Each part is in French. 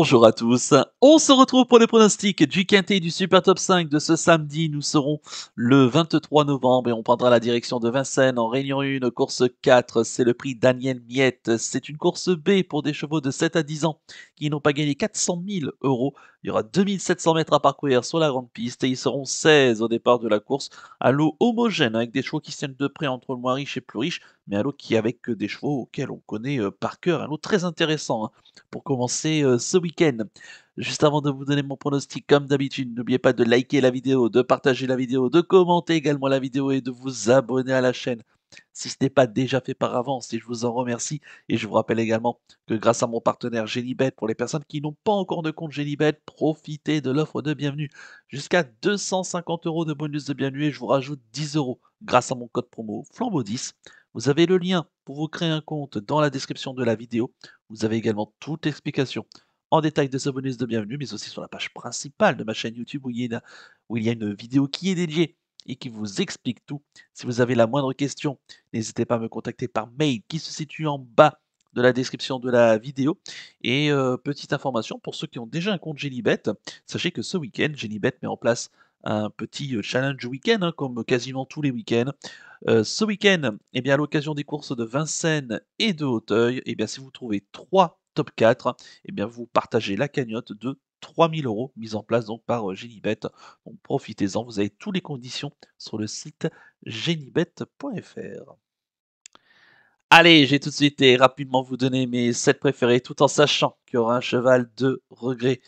Bonjour à tous. On se retrouve pour les pronostics du Quintet du Super Top 5 de ce samedi. Nous serons le 23 novembre et on prendra la direction de Vincennes en Réunion 1, course 4. C'est le prix Daniel Miette. C'est une course B pour des chevaux de 7 à 10 ans qui n'ont pas gagné 400 000 euros. Il y aura 2700 mètres à parcourir sur la grande piste et ils seront 16 au départ de la course. Un lot homogène avec des chevaux qui se tiennent de près entre le moins riche et plus riche, mais un lot qui est avec des chevaux auxquels on connaît par cœur. Un lot très intéressant, hein, pour commencer ce week-end. Juste avant de vous donner mon pronostic, comme d'habitude, n'oubliez pas de liker la vidéo, de partager la vidéo, de commenter également la vidéo et de vous abonner à la chaîne si ce n'est pas déjà fait par avance, et je vous en remercie. Et je vous rappelle également que grâce à mon partenaire Genibet, pour les personnes qui n'ont pas encore de compte Genibet, profitez de l'offre de bienvenue. Jusqu'à 250 euros de bonus de bienvenue et je vous rajoute 10 euros grâce à mon code promo Flambeau10. Vous avez le lien pour vous créer un compte dans la description de la vidéo. Vous avez également toute l'explication en détail de ce bonus de bienvenue, mais aussi sur la page principale de ma chaîne YouTube où il y a une vidéo qui est dédiée et qui vous explique tout. Si vous avez la moindre question, n'hésitez pas à me contacter par mail qui se situe en bas de la description de la vidéo. Et petite information pour ceux qui ont déjà un compte Genibet, sachez que ce week-end, Genibet met en place un petit challenge week-end, hein, comme quasiment tous les week-ends. Ce week-end, eh bien, à l'occasion des courses de Vincennes et de Hauteuil, eh bien, si vous trouvez 3 top 4, eh bien, vous partagez la cagnotte de 3000 euros mise en place donc par Genibet. Donc profitez-en, vous avez toutes les conditions sur le site genibet.fr. Allez, j'ai tout de suite et rapidement vous donner mes 7 préférés tout en sachant qu'il y aura un cheval de regret.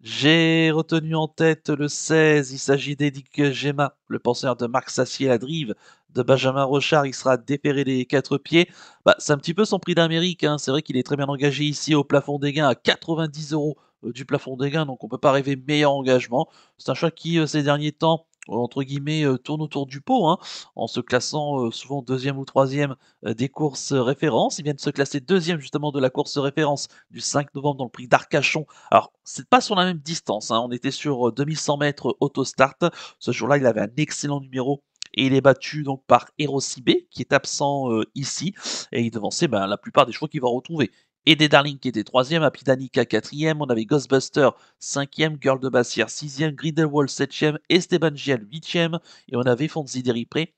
J'ai retenu en tête le 16, il s'agit d'Edic Gemma, le penseur de Marc Sassier à Drive, de Benjamin Rochard, il sera déféré des 4 pieds. Bah, c'est un petit peu son prix d'Amérique, hein. C'est vrai qu'il est très bien engagé ici au plafond des gains à 90 euros du plafond des gains, donc on peut pas rêver meilleur engagement. C'est un choix qui, ces derniers temps, entre guillemets, tourne autour du pot, hein, en se classant souvent deuxième ou troisième des courses références. Il vient de se classer deuxième justement de la course référence du 5 novembre dans le prix d'Arcachon. Alors, c'est pas sur la même distance, hein. On était sur 2100 mètres auto-start. Ce jour-là, il avait un excellent numéro et il est battu donc par Erosibé, qui est absent ici, et il devançait la plupart des chevaux qu'il va retrouver. Et des Darling qui était troisième, Happy Danica quatrième, on avait Ghostbuster cinquième, Girl de Bassière sixième, Grindelwald septième, Esteban Gial huitième, et on avait Fonzi Deripré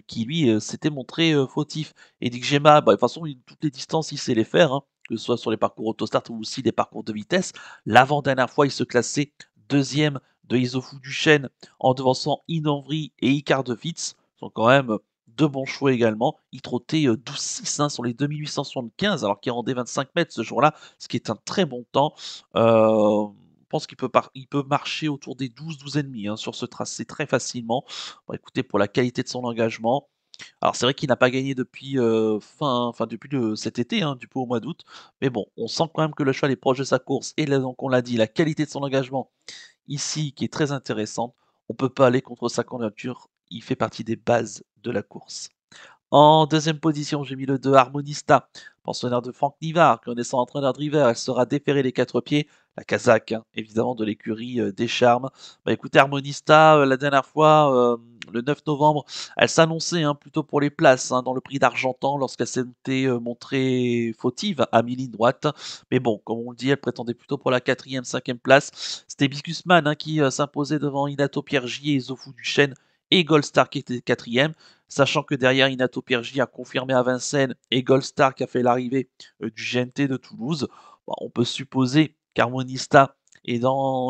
qui lui s'était montré fautif. Et Dick Gemma, de toute façon, toutes les distances, il sait les faire, hein, que ce soit sur les parcours autostart ou aussi des parcours de vitesse. L'avant-dernière fois, il se classait deuxième de Isofou Duchesne en devançant Inanvry et Icar de Fitz. Ce sont quand même deux bons choix également. Il trottait 12,6 hein, sur les 2875 alors qu'il rendait 25 mètres ce jour-là, ce qui est un très bon temps. Je pense il peut marcher autour des 12,5 hein, sur ce tracé très facilement. Bon, écoutez, pour la qualité de son engagement, alors c'est vrai qu'il n'a pas gagné depuis, depuis cet été, hein, du coup au mois d'août. Mais bon, on sent quand même que le cheval est proche de sa course et là donc on l'a dit, la qualité de son engagement ici qui est très intéressante. On peut pas aller contre sa candidature, il fait partie des bases de la course. En deuxième position, j'ai mis le 2 Harmonista, pensionnaire de Franck Nivard, connaissant entraîneur driver, elle sera déférée les 4 pieds. La Kazakh, hein, évidemment, de l'écurie des Charmes. Bah écoutez, Harmonista, la dernière fois, le 9 novembre, elle s'annonçait plutôt pour les places dans le prix d'Argentan lorsqu'elle s'était montrée fautive à mi-ligne droite. Mais bon, comme on le dit, elle prétendait plutôt pour la quatrième, cinquième place. C'était Biscusman qui s'imposait devant Inato Piergier et Zofou Duchesne et Goldstar qui était quatrième. Sachant que derrière, Inato Piergi a confirmé à Vincennes et Goldstar qui a fait l'arrivée du GNT de Toulouse. Bon, on peut supposer qu'Harmonista est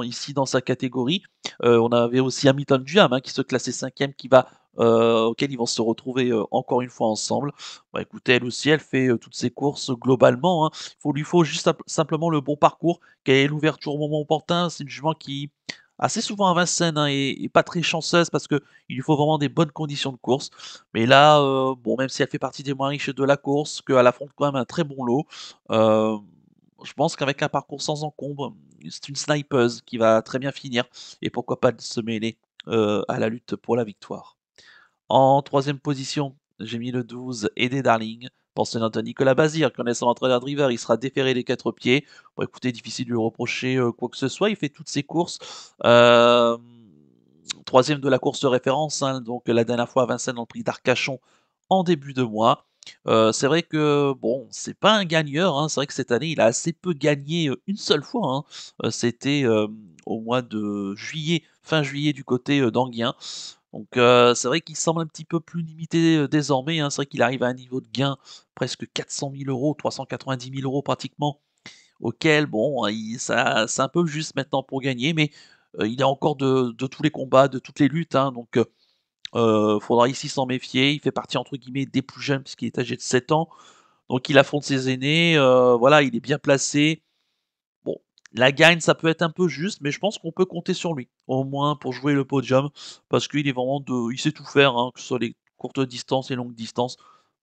ici dans sa catégorie. On avait aussi Hamilton Duham qui se classait cinquième, auquel ils vont se retrouver encore une fois ensemble. Bah, écoutez, elle aussi, elle fait toutes ses courses globalement, hein. Lui faut juste simplement le bon parcours, qu'elle ait l'ouverture au moment opportun. C'est une jument qui assez souvent à Vincennes et pas très chanceuse parce que il lui faut vraiment des bonnes conditions de course. Mais là, bon, même si elle fait partie des moins riches de la course, qu'elle affronte quand même un très bon lot, euh, je pense qu'avec un parcours sans encombre, c'est une snipeuse qui va très bien finir et pourquoi pas se mêler à la lutte pour la victoire. En troisième position, j'ai mis le 12 Aidé Darling. Pensionnat de Nicolas Bazir, connaissant l'entraîneur driver, il sera déféré des 4 pieds. Bon, écoutez, difficile de lui reprocher quoi que ce soit. Il fait toutes ses courses. Euh, Troisième de la course de référence, hein, donc la dernière fois à Vincennes dans le prix d'Arcachon en début de mois. C'est vrai que bon, c'est pas un gagneur, hein. C'est vrai que cette année, il a assez peu gagné, une seule fois, hein. C'était, au mois de juillet, fin juillet du côté, d'Anguien. Donc c'est vrai qu'il semble un petit peu plus limité, désormais, hein. C'est vrai qu'il arrive à un niveau de gain presque 400 000 €, 390 000 € pratiquement, auquel bon, il ça c'est un peu juste maintenant pour gagner, mais il est encore de tous les combats, de toutes les luttes, hein. Donc faudra ici s'en méfier. Il fait partie entre guillemets «des plus jeunes» puisqu'il est âgé de 7 ans. Donc il affronte ses aînés, voilà, il est bien placé. Bon, la gagne, ça peut être un peu juste, mais je pense qu'on peut compter sur lui, au moins pour jouer le podium, parce qu'il est vraiment il sait tout faire, hein, que ce soit les courtes distances et longues distances.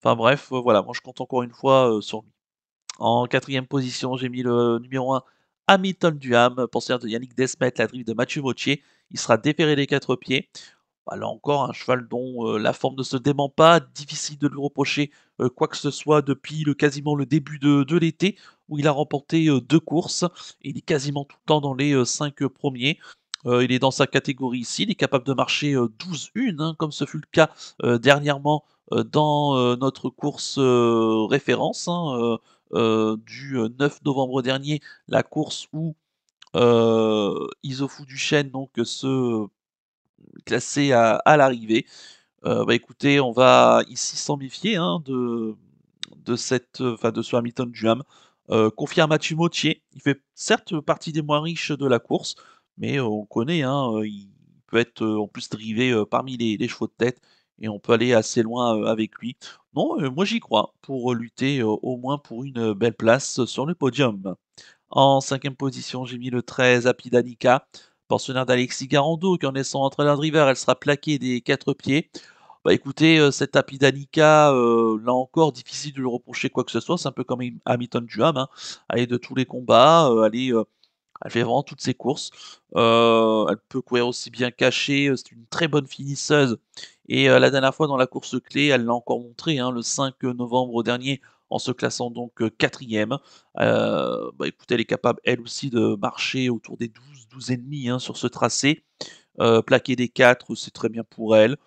Enfin bref, voilà, moi je compte encore une fois, sur lui. En quatrième position, j'ai mis le numéro 1, Hamilton Duham, pensionnaire de Yannick Desmet, la drive de Mathieu Vautier. Il sera déféré des 4 pieds. Bah, là encore, un cheval dont, la forme ne se dément pas, difficile de lui reprocher, quoi que ce soit depuis quasiment le début de l'été, où il a remporté, 2 courses et il est quasiment tout le temps dans les, 5 premiers. Il est dans sa catégorie ici, il est capable de marcher, 12-1, hein, comme ce fut le cas, dernièrement, dans, notre course, référence, hein, du, 9 novembre dernier, la course où, Issoufou Duchesne donc se classé à l'arrivée. Bah, écoutez, on va ici s'en méfier, hein, de enfin de ce Hamilton Duham. Confié à Mathieu Mottier, il fait certes partie des moins riches de la course, mais on le connaît, hein, il peut être, en plus drivé, parmi les chevaux de tête et on peut aller assez loin, avec lui. Non, moi j'y crois pour lutter, au moins pour une, belle place sur le podium. En cinquième position, j'ai mis le 13 Happy Danica, pensionnaire d'Alexis Garando, qui en est son entraîneur driver, elle sera plaquée des 4 pieds. Bah écoutez, cette Happy Danica, là encore, difficile de lui reprocher quoi que ce soit, c'est un peu comme Hamilton Duham, hein. Elle est de tous les combats, elle fait vraiment toutes ses courses. Elle peut courir aussi bien cachée, c'est une très bonne finisseuse et la dernière fois dans la course clé, elle l'a encore montré, hein, le 5 novembre dernier en se classant donc 4e. Bah, écoutez, elle est capable elle aussi de marcher autour des 12-12,5, hein, sur ce tracé. Plaquer des 4, c'est très bien pour elle.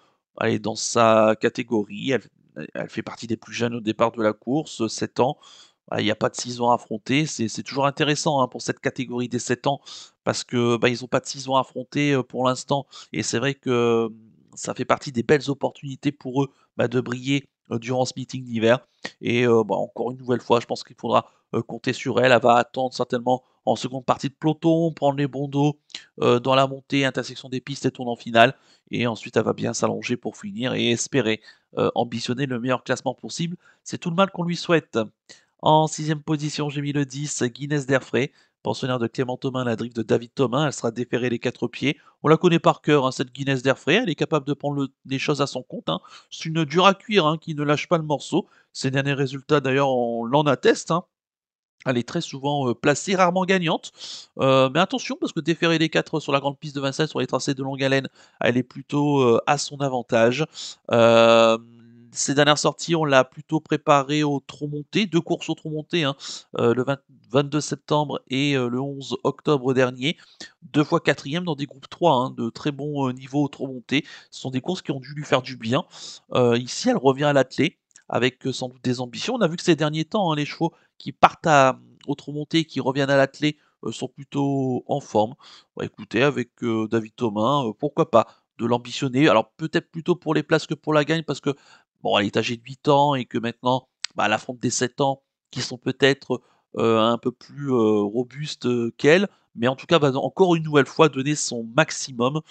Elle est dans sa catégorie, elle fait partie des plus jeunes au départ de la course, 7 ans. Bah, il y a pas de 6 ans à affronter, c'est toujours intéressant, hein, pour cette catégorie des 7 ans parce que, bah, ils ont pas de 6 ans à affronter, pour l'instant et c'est vrai que, ça fait partie des belles opportunités pour eux, bah, de briller, durant ce meeting d'hiver et bah, encore une nouvelle fois, je pense qu'il faudra, compter sur elle. Elle va attendre certainement en seconde partie de peloton, prendre les bandeaux, dans la montée, intersection des pistes et tournant final et ensuite elle va bien s'allonger pour finir et espérer, ambitionner le meilleur classement possible. C'est tout le mal qu'on lui souhaite. En sixième position, j'ai mis le 10, Guinness d'Airfray, pensionnaire de Clément Thomas, la drift de David Thomas. Elle sera déférée les 4 pieds. On la connaît par cœur, hein, cette Guinness d'Airfray. Elle est capable de prendre les choses à son compte, hein. C'est une dure à cuire, hein, qui ne lâche pas le morceau. Ses derniers résultats, d'ailleurs, on l'en atteste, hein. Elle est très souvent, placée, rarement gagnante. Mais attention parce que déférer les 4 sur la grande piste de Vincennes, sur les tracés de longue haleine, elle est plutôt, à son avantage. Ses dernières sorties, on l'a plutôt préparée au trot monté, 2 courses au trot monté, hein, le 22 septembre et le 11 octobre dernier. 2 fois 4e dans des groupes 3, hein, de très bons, niveaux au trot monté. Ce sont des courses qui ont dû lui faire du bien. Ici, elle revient à l'attelé avec, sans doute des ambitions. On a vu que ces derniers temps, hein, les chevaux qui partent au trot monté, qui reviennent à l'attelé, sont plutôt en forme. Bah, écoutez, avec, David Thomas, pourquoi pas de l'ambitionner. Alors peut-être plutôt pour les places que pour la gagne parce que, bon, elle est âgée de 8 ans et que maintenant, bah, elle affronte des 7 ans qui sont peut-être, un peu plus, robustes, qu'elle. Mais en tout cas, va encore une nouvelle fois donner son maximum,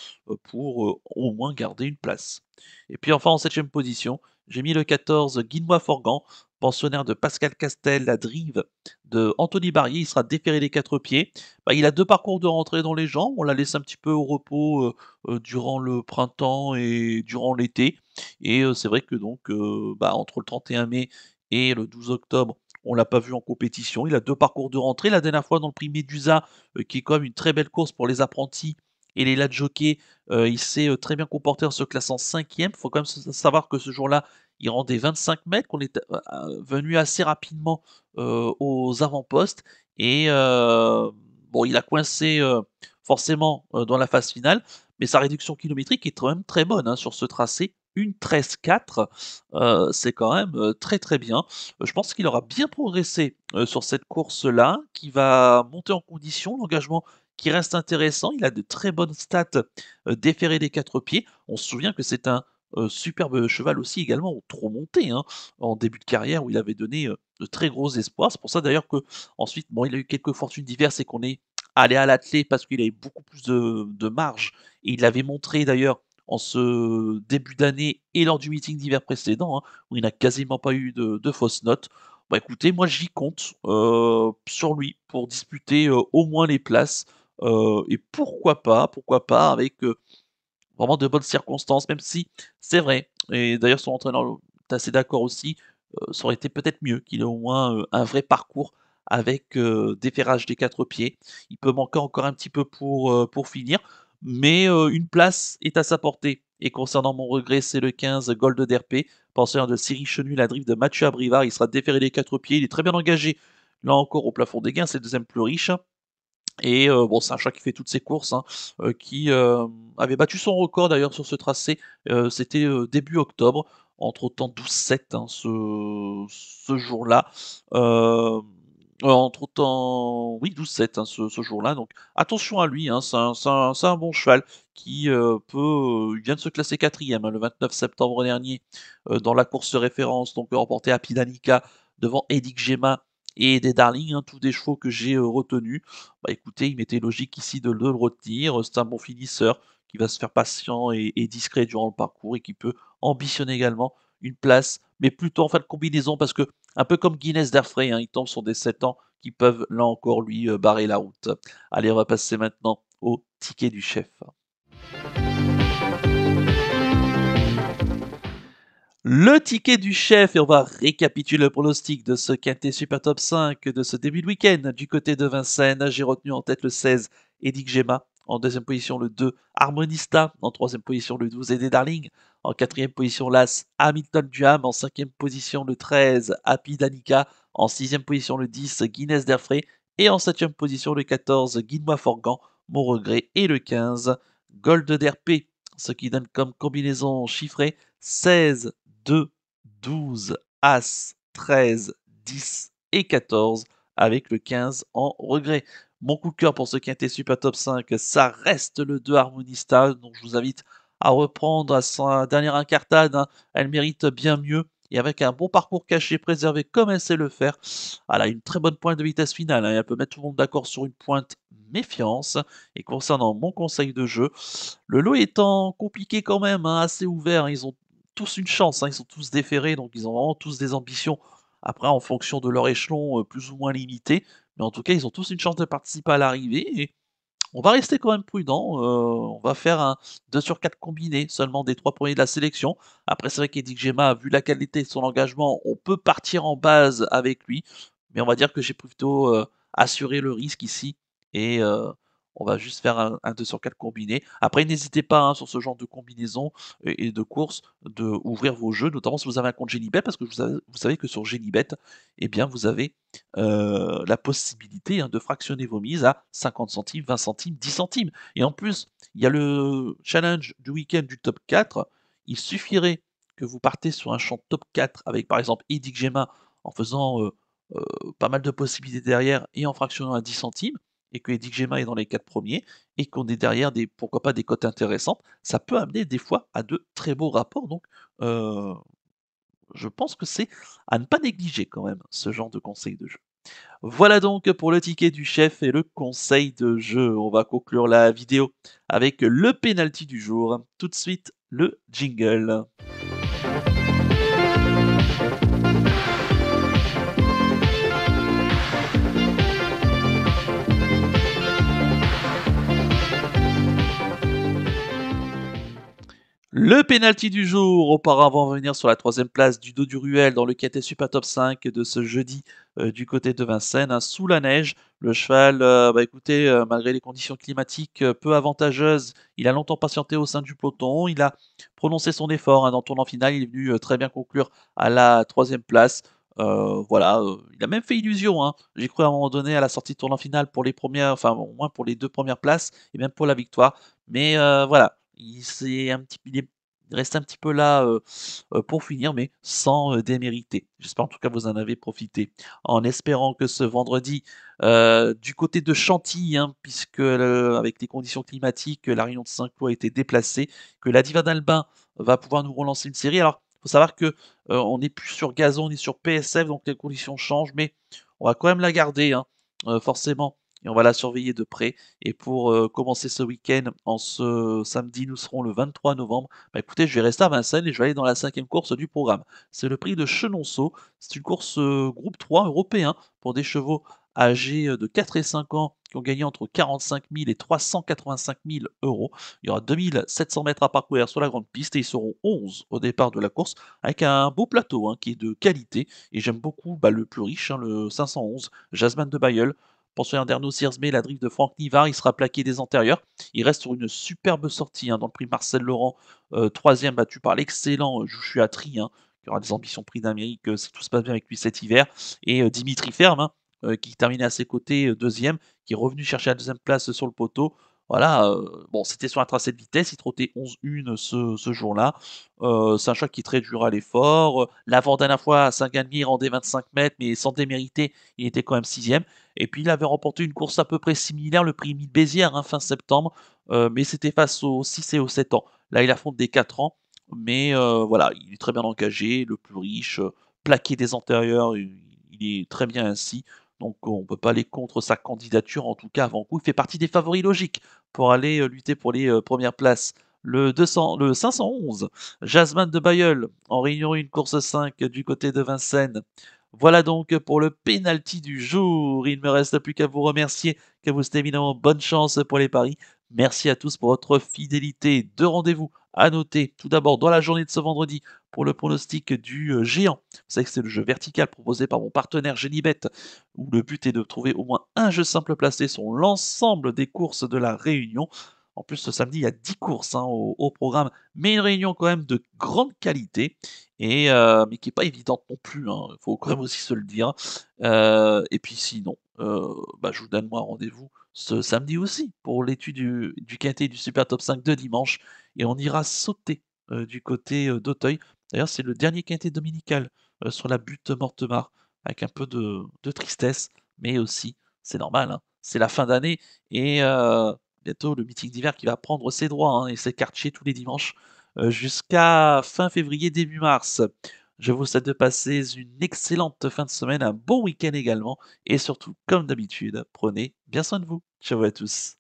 pour, au moins garder une place. Et puis enfin en septième position, j'ai mis le 14 Guinois Forgan, pensionnaire de Pascal Castel, la drive de Anthony Barrier, il sera déféré des 4 pieds. Bah, il a 2 parcours de rentrée dans les jambes, on l'a laissé un petit peu au repos, durant le printemps et durant l'été et c'est vrai que donc bah, entre le 31 mai et le 12 octobre, on l'a pas vu en compétition. Il a 2 parcours de rentrée. La dernière fois dans le prix Médusa, qui est quand même une très belle course pour les apprentis et les lads jockeys, il s'est, très bien comporté en se classant 5e. Il faut quand même savoir que ce jour-là, il rendait 25 mètres, qu'on est, venu assez rapidement, aux avant-postes et bon, il a coincé, forcément, dans la phase finale, mais sa réduction kilométrique est quand même très bonne, hein, sur ce tracé, une 13-4, c'est quand même, très, très bien. Je pense qu'il aura bien progressé, sur cette course-là, qui va monter en condition. L'engagement qui reste intéressant, il a de très bonnes stats, déféré des 4 pieds. On se souvient que c'est un, superbe cheval aussi également au trot monté, hein, en début de carrière où il avait donné, de très gros espoirs. C'est pour ça d'ailleurs qu'ensuite, bon, il a eu quelques fortunes diverses et qu'on est allé à l'attelé parce qu'il avait beaucoup plus de marge et il l'avait montré d'ailleurs en ce début d'année et lors du meeting d'hiver précédent, hein, où il n'a quasiment pas eu de fausses notes. Bah, écoutez, moi j'y compte, sur lui pour disputer, au moins les places, et pourquoi pas avec, vraiment de bonnes circonstances, même si c'est vrai et d'ailleurs son entraîneur est assez d'accord aussi, ça aurait été peut-être mieux qu'il ait au moins, un vrai parcours avec, des ferrages des 4 pieds. Il peut manquer encore un petit peu pour finir, mais, une place est à sa portée et concernant mon regret, c'est le 15 Gold d'RP, penseur de Cyril Chenu, la drift de Mathieu Abrivard. Il sera déféré des 4 pieds, il est très bien engagé, là encore au plafond des gains, c'est le 2e plus riche. Et bon, c'est un chat qui fait toutes ses courses, hein, qui, avait battu son record d'ailleurs sur ce tracé, c'était, début octobre, entre-temps 12-7, hein, ce jour-là. Hem, Entre-temps, oui 12-7, hein, ce jour-là, donc attention à lui, hein, c'est un bon cheval qui, il vient de se classer 4e, hein, le 29 septembre dernier, dans la course référence, donc remporté à Pidanica devant Edic Gemma et des Darling, hein, tous des chevaux que j'ai, retenus. Bah, écoutez, il m'était logique ici de le retenir, c'est un bon finisseur qui va se faire patient et discret durant le parcours et qui peut ambitionner également une place, mais plutôt en fin de combinaison parce que, un peu comme Guinness d'Airfray, hein, il tombe sur des 7 ans qui peuvent là encore lui, barrer la route. Allez, on va passer maintenant au ticket du chef. Le ticket du chef et on va récapituler le pronostic de ce quintet Super Top 5 de ce début de week-end. Du côté de Vincennes, j'ai retenu en tête le 16 Edic Gemma, en deuxième position le 2 Harmonista, en troisième position le 12 Eddie Darling, en quatrième position l'As Hamilton Duham, en cinquième position le 13 Happy Danica, en sixième position le 10 Guinness d'Airfray et en septième position le 14 Guide-moi Forgan, mon regret et le 15 Gold d'RP, ce qui donne comme combinaison chiffrée 16 2, 12, As, 13, 10 et 14 avec le 15 en regret. Mon coup de cœur pour ce quintet Super Top 5, ça reste le 2 Harmonista, donc je vous invite à reprendre à sa dernière incartade, hein. Elle mérite bien mieux et avec un bon parcours caché préservé comme elle sait le faire, elle a une très bonne pointe de vitesse finale, hein, et elle peut mettre tout le monde d'accord sur une pointe méfiance. Et concernant mon conseil de jeu, le lot étant compliqué quand même, hein, assez ouvert, ils ont tous une chance, hein, ils sont tous déférés, donc ils ont vraiment tous des ambitions. Après, en fonction de leur échelon, plus ou moins limité, mais en tout cas, ils ont tous une chance de participer à l'arrivée et on va rester quand même prudent, on va faire un 2 sur 4 combiné, seulement des 3 premiers de la sélection. Après, c'est vrai qu'Eddie Gemma, vu la qualité de son engagement, on peut partir en base avec lui, mais on va dire que j'ai plutôt, assuré le risque ici et on va juste faire un 2 sur 4 combiné. Après, n'hésitez pas, hein, sur ce genre de combinaison et de course, d'ouvrir vos jeux, notamment si vous avez un compte Genibet, parce que vous savez que sur Genibet, eh bien, vous avez la possibilité, hein, de fractionner vos mises à 50 centimes, 20 centimes, 10 centimes. Et en plus, il y a le challenge du week-end du top 4. Il suffirait que vous partez sur un champ top 4 avec par exemple Edic Gemma en faisant pas mal de possibilités derrière et en fractionnant à 10 centimes, et que Edic Gemma est dans les 4 premiers, et qu'on ait derrière des, pourquoi pas des cotes intéressantes, ça peut amener des fois à de très beaux rapports. Donc, euh, je pense que c'est à ne pas négliger quand même ce genre de conseil de jeu. Voilà donc pour le ticket du chef et le conseil de jeu. On va conclure la vidéo avec le penalty du jour. Tout de suite, le jingle. Le penalty du jour, auparavant venir sur la troisième place du dos du Ruel dans le KT Super Top 5 de ce jeudi du côté de Vincennes, hein, sous la neige. Le cheval, bah écoutez, malgré les conditions climatiques peu avantageuses, il a longtemps patienté au sein du peloton. Il a prononcé son effort, hein, dans le tournant final. Il est venu très bien conclure à la troisième place. Voilà, il a même fait illusion, hein. J'ai cru à un moment donné à la sortie de tournant final pour les premières, enfin au moins pour les deux premières places et même pour la victoire. Mais voilà, il est rester un petit peu là, pour finir, mais sans, démériter. J'espère en tout cas vous en avez profité. En espérant que ce vendredi, du côté de Chantilly, hein, puisque avec les conditions climatiques, la réunion de Saint-Cloud a été déplacée, que la Diva d'Albin va pouvoir nous relancer une série. Alors, faut savoir que, on n'est plus sur gazon, on est sur PSF, donc les conditions changent, mais on va quand même la garder, hein, forcément, et on va la surveiller de près. Et pour, commencer ce week-end, en ce samedi, nous serons le 23 novembre. Bah, écoutez, je vais rester à Vincennes et je vais aller dans la 5e course du programme. C'est le prix de Chenonceau. C'est une course, groupe 3 européen pour des chevaux âgés, de 4 et 5 ans qui ont gagné entre 45 000 et 385 000 €. Il y aura 2 700 mètres à parcourir sur la grande piste et ils seront 11 au départ de la course avec un beau plateau, hein, qui est de qualité et j'aime beaucoup, bah, le plus riche, hein, le 511, Jasmine de Bayeul. Pensionnaire d'Ernaud Siersmé, la drift de Franck Nivard, il sera plaqué des antérieurs. Il reste sur une superbe sortie, hein, dans le prix Marcel Laurent, 3e battu par l'excellent, Joshua Tree, hein, qui aura des ambitions prix d'Amérique, si tout se passe bien avec lui cet hiver et Dimitri Ferme, hein, qui terminait à ses côtés, 2e, qui est revenu chercher la 2e place sur le poteau. Voilà, bon, c'était sur un tracé de vitesse, il trottait 11,1 ce jour-là. C'est un choix qui est très dur à l'effort. L'avant-dernière fois à Saint-Galmier, il rendait 25 mètres, mais sans démériter, il était quand même 6e. Et puis il avait remporté une course à peu près similaire, le prix Émile Bézières, hein, fin septembre, mais c'était face aux 6 et aux 7 ans. Là, il affronte des 4 ans, mais voilà, il est très bien engagé, le plus riche, plaqué des antérieurs, il est très bien ainsi. Donc on ne peut pas aller contre sa candidature, en tout cas avant coup. Il fait partie des favoris logiques pour aller, lutter pour les, 1res places. Le 511, Jasmine de Bayeul, en Réunion 1, course 5 du côté de Vincennes. Voilà donc pour le penalty du jour. Il ne me reste plus qu'à vous remercier, qu'à vous souhaiter évidemment bonne chance pour les paris. Merci à tous pour votre fidélité. 2 rendez-vous à noter. Tout d'abord dans la journée de ce vendredi pour le pronostic du géant. Vous savez que c'est le jeu vertical proposé par mon partenaire Genibet, où le but est de trouver au moins un jeu simple placé sur l'ensemble des courses de la Réunion. En plus, ce samedi, il y a 10 courses, hein, au programme, mais une réunion quand même de grande qualité et mais qui est pas évidente non plus, hein, il faut quand même aussi se le dire. Et puis sinon, bah, je vous donne moi rendez-vous ce samedi aussi pour l'étude du quintet du Super Top 5 de dimanche et on ira sauter, du côté, d'Auteuil. D'ailleurs, c'est le dernier quintet dominical, sur la butte Mortemart avec un peu de tristesse, mais aussi, c'est normal, hein, c'est la fin d'année et bientôt le meeting d'hiver qui va prendre ses droits, hein, et ses quartiers tous les dimanches, jusqu'à fin février, début mars. Je vous souhaite de passer une excellente fin de semaine, un bon week-end également et surtout, comme d'habitude, prenez bien soin de vous. Ciao à tous.